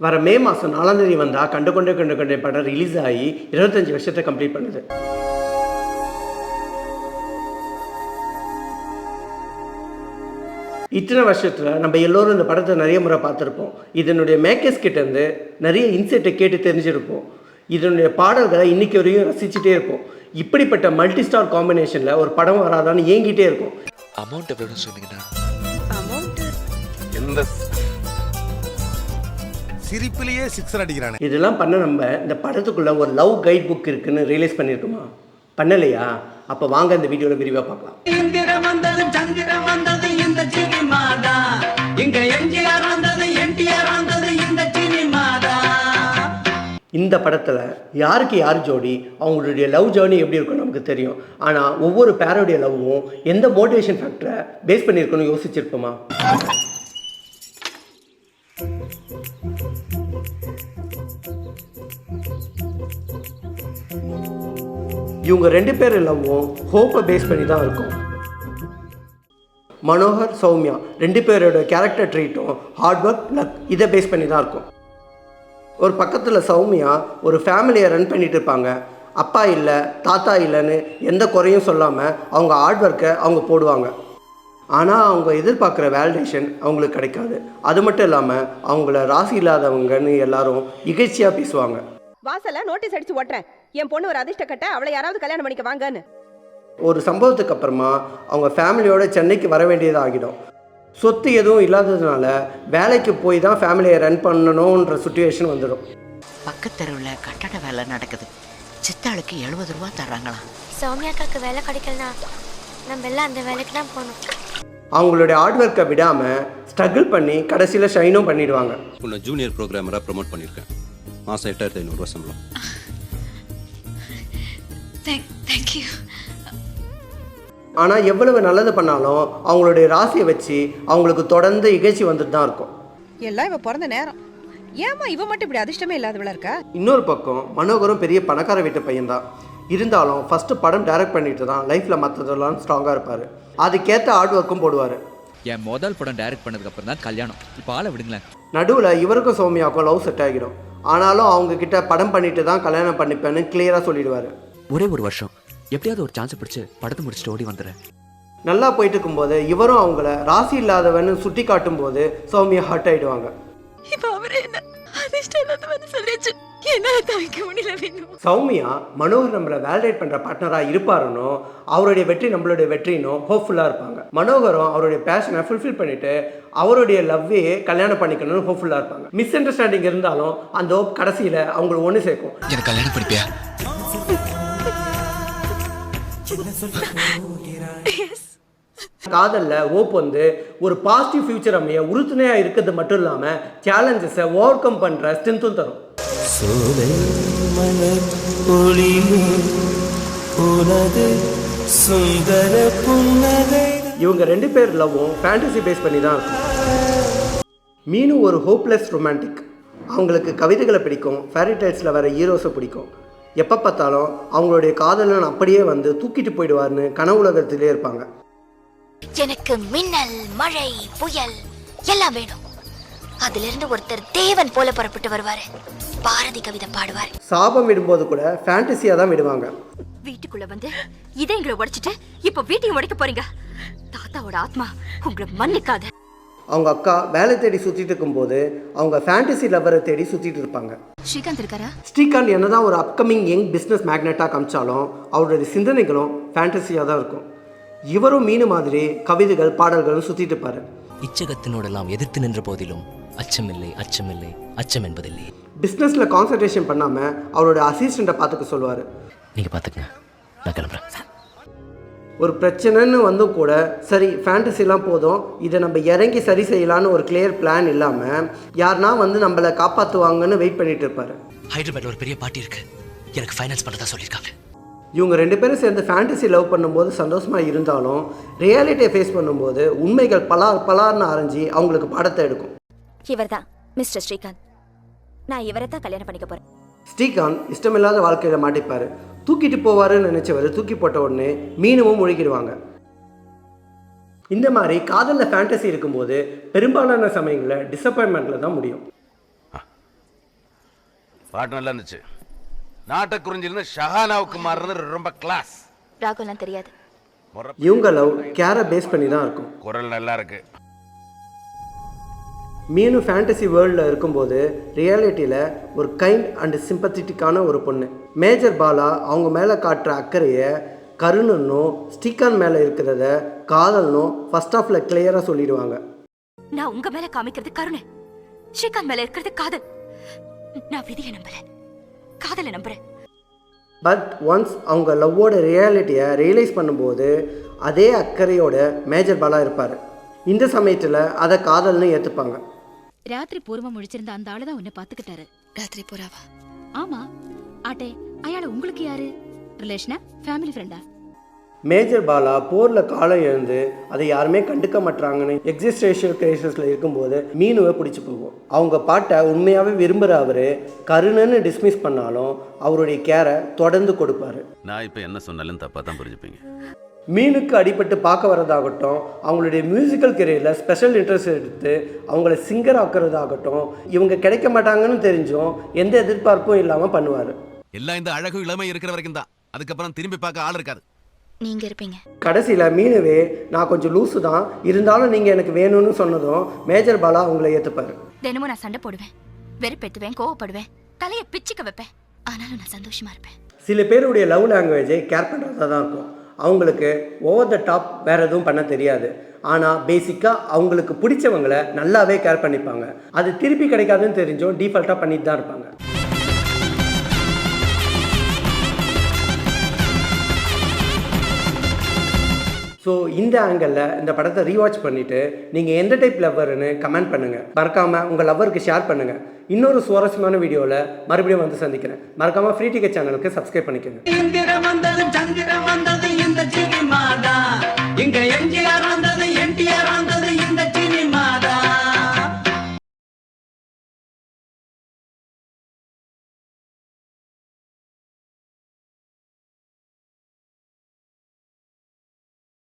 வர மே மாதம் 4ஆம் தேதி வந்தால் கண்டு கொண்டே படம் ரிலீஸ் ஆகி 25 வருஷத்தை கம்ப்ளீட் பண்ணுது. இத்தனை வருஷத்தில் நம்ம எல்லோரும் இந்த படத்தை நிறைய முறை பார்த்துருப்போம். இதனுடைய மேக்கர்ஸ் கிட்டேருந்து நிறைய இன்சைட்டை கேட்டு தெரிஞ்சிருப்போம். இதனுடைய பாடல்களை இன்றைக்கி வரையும் ரசிச்சுட்டே இருப்போம். இப்படிப்பட்ட மல்டி ஸ்டார் காம்பினேஷனில் ஒரு படம் வராதான்னு ஏங்கிட்டே இருக்கும். அமௌண்ட் எவ்வளோன்னு சொன்னீங்கன்னா சிரிப்பிலேயே சிக்ஸர் அடிக்கிறானே. இதெல்லாம் பண்ண நம்ம இந்த படத்துக்குள்ளே ஒரு லவ் கைட் புக் இருக்குன்னு ரியலைஸ் பண்ணியிருக்கோமா? பண்ணலையா? அப்போ வாங்க இந்த வீடியோவில் விரிவாக பார்க்கலாம். இந்த படத்தில் யாருக்கு யார் ஜோடி, அவங்களுடைய லவ் ஜேர்னி எப்படி இருக்குன்னு நமக்கு தெரியும். ஆனால் ஒவ்வொரு பேரோடைய லவ்வும் எந்த மோட்டிவேஷன் ஃபேக்டரை பேஸ் பண்ணியிருக்கணும்னு யோசிச்சிருப்போமா? இவங்க 2 பேர் லவ்வும் ஹோப்பை பேஸ் பண்ணி தான் இருக்கும். மனோகர், சௌமியா 2 பேரோட கேரக்டர் ட்ரீட்டும் ஹார்ட் ஒர்க், லக் இதை பேஸ் பண்ணி தான் இருக்கும். ஒரு பக்கத்தில் சௌமியா ஒரு ஃபேமிலியை ரன் பண்ணிகிட்டு இருப்பாங்க. அப்பா இல்லை, தாத்தா இல்லைன்னு எந்த குறையும் சொல்லாமல் அவங்க ஹார்ட் ஒர்க்கை அவங்க போடுவாங்க. ஆனால் அவங்க எதிர்பார்க்குற வேலிடேஷன் அவங்களுக்கு கிடைக்காது. அது மட்டும் இல்லாமல் அவங்கள ராசி இல்லாதவங்கன்னு எல்லாரும் இகழ்ச்சியாக பேசுவாங்க. வாசல்ல நோட்டீஸ் அடிச்சு ஓட்டுறேன், என் பொண்ணு ஒரு அதிர்ஷ்ட கட்ட, அவளை யாராவது கல்யாணம் பண்ணிக்க வாங்கன்னு. ஒரு சம்பவத்துக்கு அப்புறமா அவங்க ஃபேமிலியோட சென்னைக்கு வர வேண்டியதாகிடும். சொத்து எதுவும் இல்லாததுனால வேலைக்கு போய் தான் ஃபேமிலியை ரன் பண்ணணுன்ற சுச்சுவேஷன் வந்துடும். பக்கத்தெருவில் கட்டட வேலை நடக்குது. சித்தாளுக்கு 70 ரூபா தர்றாங்களாம். சௌமியாக்காக்கு வேலை கிடைக்கலனா நம்ம எல்லாம் அந்த வேலைக்கு தான் போகணும். அவங்களுடைய ஹார்ட் ஒர்க்கை விடாமல் ஸ்ட்ரகிள் பண்ணி கடைசியில் ஷைனும் பண்ணிடுவாங்க. உன்னை ஜூனியர் ப்ரோக்ராமராக ப்ரமோட் பண்ணியிருக்கேன். மாதம் 8500 ரூபா சம்பளம். தேங்க்யூ. ஆனால் எவ்வளவு நல்லது பண்ணாலும் அவங்களுடைய ராசியை வச்சு அவங்களுக்கு தொடர்ந்து இகழ்ச்சி வந்துட்டு தான் இருக்கும். எல்லாம் இவ பிறந்த நேரம். ஏமா இவ மட்டும் இப்படி அதிர்ஷ்டமே இல்லாதவளா இருக்கா? இன்னொரு பக்கம் மனோகரும் பெரிய பணக்கார வீட்டு பையன்தான். இருந்தாலும் ஃபஸ்ட்டு படம் டைரக்ட் பண்ணிட்டு தான் லைஃப்பில் மற்றதெல்லாம் ஸ்ட்ராங்காக இருப்பார். அதுக்கேற்ற ஹார்ட் ஒர்க்கும் போடுவார். என் முதல் படம் டைரக்ட் பண்ணதுக்கு அப்புறம் தான் கல்யாணம். இப்போ ஆளை விடுங்களேன். நடுவில் இவருக்கும் சௌமியாவுக்கும் லவ் செட் ஆகிடும். ஆனாலும் அவங்க கிட்ட படம் பண்ணிட்டு தான் கல்யாணம் பண்ணிப்பேன்னு கிளியராக சொல்லிடுவார். ஒரே ஒரு வருஷம் எப்படியாவது ஒரு சான்ஸ் பிடிச்சி படத்தை முடிச்சுட்டு ஓடி வந்துடுறேன். நல்லா போயிட்டு இருக்கும்போது இவரும் அவங்கள ராசி இல்லாதவன்னு சுட்டி காட்டும் போது சௌமியா ஹர்ட் ஆயிடுவாங்க. சௌமியா மனோகர் நம்மளை வேலிடேட் பண்ற பார்ட்னரா இருப்பாருன்னு, அவருடைய வெற்றி நம்மளுடைய வெற்றினும் ஹோப்ஃபுல்லா இருப்பாங்க. மனோகரும் அவருடைய பேஷனை ஃபுல்ஃபில் பண்ணிட்டு அவருடைய லவ்வே கல்யாணம் பண்ணிக்கணும்னு ஹோப்ஃபுல்லா இருப்பாங்க. மிஸ் அண்டர்ஸ்டாண்டிங் இருந்தாலும் அந்த ஹோப் கடைசியில அவங்களை ஒன்று சேர்க்கும். எனக்கு கல்யாணம் பண்ணிப்பியா? காதல்ல ஹோப் வந்து ஒரு பாசிட்டிவ் ஃபியூச்சர் அமைய உறுதுணையாக இருக்கிறது மட்டும் இல்லாமல் சேலஞ்சஸை ஓவர் கம் பண்ணுற ஸ்ட்ரென்த்தும் தரும். இவங்க 2 பேர் லவ்வும் ஃபேண்டசி பேஸ் பண்ணி தான் இருக்கும். மீனு ஒரு ஹோப்லெஸ் ரொமான்டிக். அவங்களுக்கு கவிதைகளை பிடிக்கும், ஃபேரி டேல்ஸில் வர ஹீரோஸை பிடிக்கும். எப்போ பார்த்தாலும் அவங்களுடைய காதலன் அப்படியே வந்து தூக்கிட்டு போயிடுவார்னு கனவு உலகத்திலே இருப்பாங்க. எனக்கு மின்னல், மழை, புயல் எல்லாம் வேணும். அதிலிருந்து ஒருத்தர் தேவன் போல புறப்பட்டு வருவாரு, பாரதி கவிதை பாடுவார். சாபம் விடும்போது கூட ஃபேண்டசியாக தான் விடுவாங்க. வீட்டுக்குள்ள வந்து இதயங்களை உடைச்சிட்டு இப்ப வீட்டையும் உடைக்க போறீங்க. தாத்தாவோட ஆத்மா உங்களை மன்னிக்காத. அவங்க அக்கா வேலை தேடி சுற்றிட்டு இருக்கும்போது அவங்க ஃபேண்டசி லவ்வரை தேடி சுற்றிட்டு இருப்பாங்க. ஸ்ரீகாந்த் இருக்காரா? ஸ்ரீகாந்த் என்னதான் ஒரு அப்கமிங் யங் பிஸ்னஸ் மேக்னெட்டாக காமிச்சாலும் அவருடைய சிந்தனைகளும் ஃபேண்டசியாக தான் இருக்கும். இவரும் மீனு மாதிரி கவிதைகள், பாடல்களும் சுற்றிட்டு இருப்பார். இச்சகத்தினோடெல்லாம் எதிர்த்து நின்ற போதிலும் அச்சமில்லை, அச்சமில்லை, அச்சம் என்பதில்லை. பிஸ்னஸில் கான்சன்ட்ரேஷன் பண்ணாமல் அவரோட அசிஸ்டண்ட்டை பார்த்துக்க சொல்லுவார். நீங்கள் பார்த்துக்கங்க, நான் கிளம்புறேன். ஒரு பிரச்சனைன்னு வந்தும் கூட சரி ஃபேண்டசிலாம் போதும், இதை நம்ம இறங்கி சரி செய்யலான்னு ஒரு கிளியர் பிளான் இல்லாமல் யாருனா வந்து நம்மளை காப்பாற்றுவாங்கன்னு வெயிட் பண்ணிட்டு இருப்பார். ஹைதராபாத்தில் ஒரு பெரிய பார்ட்டி இருக்கு, எனக்கு ஃபைனான்ஸ் பண்ணதா சொல்லியிருக்காங்க. இவங்க 2 பேரும் சேர்ந்து ஃபேண்டசி லவ் பண்ணும்போது சந்தோஷமாக இருந்தாலும் ரியாலிட்டியை ஃபேஸ் பண்ணும்போது உண்மைகள் பலார்னு அரைஞ்சி அவங்களுக்கு பாடத்தை எடுக்கும். இவர் தான் மிஸ்டர் ஸ்ரீகாந்த். நான் இவரை தான் கல்யாணம் பண்ணிக்க போறேன். ஸ்ரீகாந்த் இஷ்டமில்லாத வாழ்க்கையில் மாட்டிப்பார். தூக்கிட்டு போவாருன்னு நினச்சவர் தூக்கி போட்ட உடனே மீனவும் முழுகிடுவாங்க. இந்த மாதிரி காதலில் ஃபேண்டசி இருக்கும்போது பெரும்பாலான சமயங்களில் டிசப்பாயின்மெண்ட்டில் தான் முடியும். பாட்டு நல்லா இருந்துச்சு. நாட்டை குறிஞ்சிலிருந்து ஷஹானாவுக்கு மாறுறது ரொம்ப கிளாஸ். ராகுலாம் தெரியாது. இவங்க லவ் கேரை பேஸ் பண்ணி தான் இருக்கும். குரல் நல்லா இருக்கு. மீனு ஃபேண்டசி வேர்ல்டில் இருக்கும்போது ரியாலிட்டியில் ஒரு கைண்ட் அண்ட் சிம்பத்திட்டிக்கான ஒரு பொண்ணு. மேஜர் பாலா அவங்க மேலே காட்டுற அக்கறையை கருணுன்னும் ஸ்ரீகாந்த் மேலே இருக்கிறத காதல்னும் ஃபர்ஸ்ட் ஆஃப்ல கிளியராக சொல்லிடுவாங்க. நான் உங்க மேல காமிக்கிறது கருணை, ஸ்ரீகாந்த் மேல இருக்கிறது காதல். நான் விதியை நம்பல, காதலை நம்புறேன். பட் ஒன்ஸ் அவங்க லவ்வோட ரியாலிட்டியை ரியலைஸ் பண்ணும்போது அதே அக்கறையோட மேஜர் பாலா இருப்பார். இந்த சமயத்தில் அதை காதல்னு ஏற்றுப்பாங்க. ராத்திரி பூர்வம் முழிச்சிருந்த அந்த ஆளு தான் உன்னை பாத்துக்கிட்டாரு. ராத்திரி புறாவா? ஆமா. ஆட்டே அயாள உங்களுக்கு யாரு? ரிலேஷனா, ஃபேமிலி ஃப்ரெண்டா? மேஜர் பாலா போரில் காலம் எழுந்து அதை யாருமே கண்டுக்க மாட்டாங்கன்னு எக்ஸிஸ்டேஷியல் கிரைசிஸில் இருக்கும்போது மீனுவை பிடிச்சி போகும். அவங்க பாட்டை உண்மையாகவே விரும்புகிற அவர் கருணுன்னு டிஸ்மிஸ் பண்ணாலும் அவருடைய கேரை தொடர்ந்து கொடுப்பாரு. நான் இப்போ என்ன சொன்னாலும் தப்பாக தான் புரிஞ்சுப்பீங்க. மீனுக்கு அடிபட்டு பார்க்க வரதாகட்டும், அவங்களுடைய மியூசிக்கல் கெரியரில் ஸ்பெஷல் இன்ட்ரெஸ்ட் எடுத்து அவங்கள சிங்கர் ஆக்குறதாகட்டும், இவங்க கிடைக்க மாட்டாங்கன்னு தெரிஞ்சும் எந்த எதிர்பார்ப்பும் இல்லாமல் பண்ணுவார். எல்லாம் இந்த அழகு இளமை இருக்கிற வரைக்கும் தான். அதுக்கப்புறம் திரும்பி பார்க்க ஆள் இருக்காது. நீங்க இருப்பீங்க. கடைசியில் மீனுவே நான் கொஞ்சம் லூஸு தான், இருந்தாலும் நீங்கள் எனக்கு வேணும்னு சொன்னதும் மேஜர் பாலா அவங்கள ஏற்றுப்பார். தினமும் நான் சண்டை போடுவேன், வெறுப்பேத்துவேன், கோவப்படுவேன், தலையை பிச்சுக்க வைப்பேன். ஆனாலும் நான் சந்தோஷமா இருப்பேன். சில பேருடைய லவ் லாங்குவேஜை கேர் பண்ணுறதா தான் இருக்கும். அவங்களுக்கு ஓவர் த டாப் வேறு எதுவும் பண்ண தெரியாது. ஆனால் பேசிக்காக அவங்களுக்கு பிடிச்சவங்களை நல்லாவே கேர் பண்ணிப்பாங்க. அது திருப்பி கிடைக்காதுன்னு தெரிஞ்சும் டீஃபால்ட்டாக பண்ணிட்டு தான் இருப்பாங்க. ஸோ இந்த ஆங்கிளில் இந்த படத்தை ரீவாட்ச் பண்ணிவிட்டு நீங்கள் எந்த டைப் லவ்வர்னு கமெண்ட் பண்ணுங்கள். மறக்காமல் உங்கள் லவ்வருக்கு ஷேர் பண்ணுங்கள். இன்னொரு சுவாரஸ்யமான வீடியோவில் மறுபடியும் வந்து சந்திக்கிறேன். மறக்காமல் ஃப்ரீ டிக்கெட் சேனலுக்கு சப்ஸ்கிரைப் பண்ணிக்கோங்க.